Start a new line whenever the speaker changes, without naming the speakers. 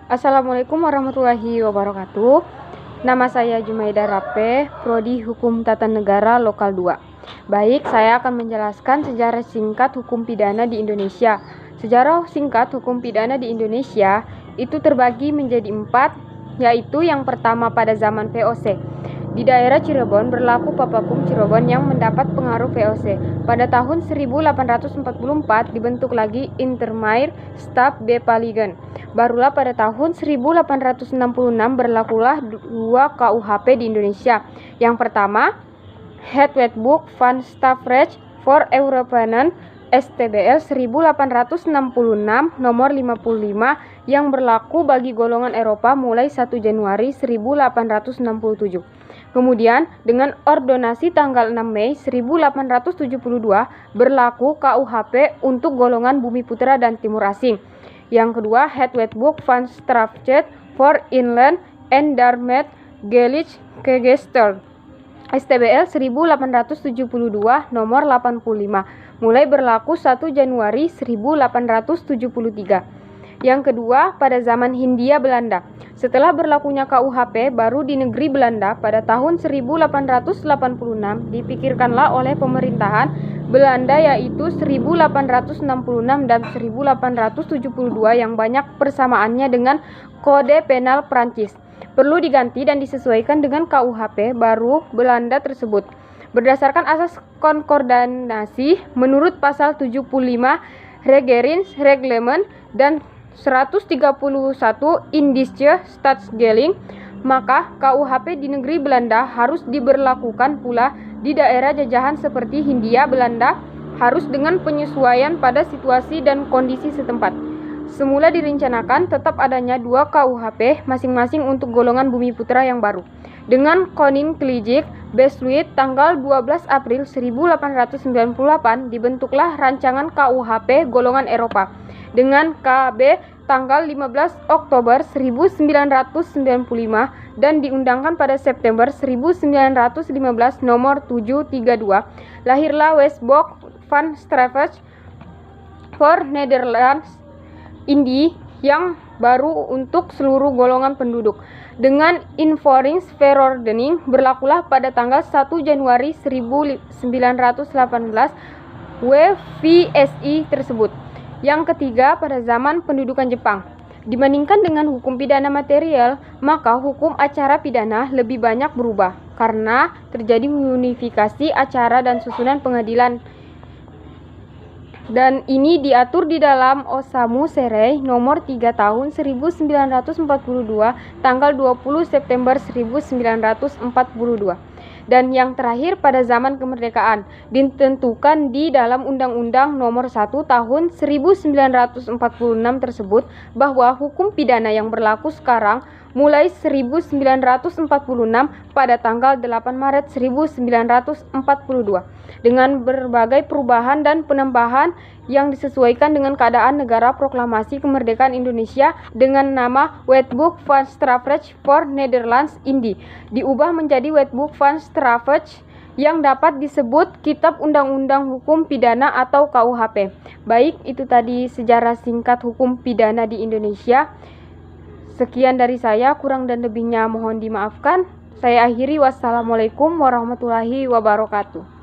Assalamualaikum warahmatullahi wabarakatuh. Nama saya Jumaida Rape, Prodi Hukum Tata Negara Lokal 2. Baik, saya akan menjelaskan sejarah singkat hukum pidana di Indonesia. Sejarah singkat hukum pidana di Indonesia itu terbagi menjadi 4, yaitu yang pertama pada zaman VOC. Di daerah Cirebon berlaku Papakum Cirebon yang mendapat pengaruh VOC. Pada tahun 1844 dibentuk lagi Intermair Stab Bepaligen. Barulah pada tahun 1866 berlakulah 2 KUHP di Indonesia. Yang pertama, Het Wetboek van Strafrecht voor Europeanen STBL 1866 nomor 55 yang berlaku bagi golongan Eropa mulai 1 Januari 1867. Kemudian dengan ordonasi tanggal 6 Mei 1872 berlaku KUHP untuk golongan Bumi Putra dan Timur Asing. Yang kedua, Het Wetboek van Strafrecht voor Inland en Daarmee Gelijk Geesteld STBL 1872 nomor 85 mulai berlaku 1 Januari 1873. Yang kedua, pada zaman Hindia Belanda. Setelah berlakunya KUHP baru di negeri Belanda pada tahun 1886 dipikirkanlah oleh pemerintahan Belanda yaitu 1866 dan 1872 yang banyak persamaannya dengan Kode Penal Prancis. Perlu diganti dan disesuaikan dengan KUHP baru Belanda tersebut. Berdasarkan asas konkordansi menurut pasal 75 Regerings Reglement dan 131 Indische Stadsgeling, maka KUHP di negeri Belanda harus diberlakukan pula di daerah jajahan seperti Hindia Belanda, harus dengan penyesuaian pada situasi dan kondisi setempat. Semula direncanakan tetap adanya 2 KUHP masing-masing untuk golongan Bumi Putra yang baru. Dengan Koninklijke Besluit tanggal 12 April 1898 dibentuklah rancangan KUHP golongan Eropa. Dengan KB tanggal 15 Oktober 1995 dan diundangkan pada September 1915 nomor 732, lahirlah Wetboek van Strafrecht voor Nederlands Indië yang baru untuk seluruh golongan penduduk. Dengan Invoringsverordening berlakulah pada tanggal 1 Januari 1918 WVSI tersebut. Yang ketiga, pada zaman pendudukan Jepang. Dibandingkan dengan hukum pidana material, maka hukum acara pidana lebih banyak berubah karena terjadi unifikasi acara dan susunan pengadilan. Dan ini diatur di dalam Osamu Serei nomor 3 tahun 1942 tanggal 20 September 1942. Dan yang terakhir pada zaman kemerdekaan ditentukan di dalam Undang-Undang Nomor 1 Tahun 1946 tersebut bahwa hukum pidana yang berlaku sekarang mulai 1946 pada tanggal 8 Maret 1942 dengan berbagai perubahan dan penambahan yang disesuaikan dengan keadaan negara proklamasi kemerdekaan Indonesia dengan nama Wetboek van Strafrecht voor Nederlands Indië diubah menjadi Wetboek van Strafrecht yang dapat disebut Kitab Undang-Undang Hukum Pidana atau KUHP. Baik, itu tadi sejarah singkat hukum pidana di Indonesia. Sekian dari saya, kurang dan lebihnya mohon dimaafkan. Saya akhiri, wassalamualaikum warahmatullahi wabarakatuh.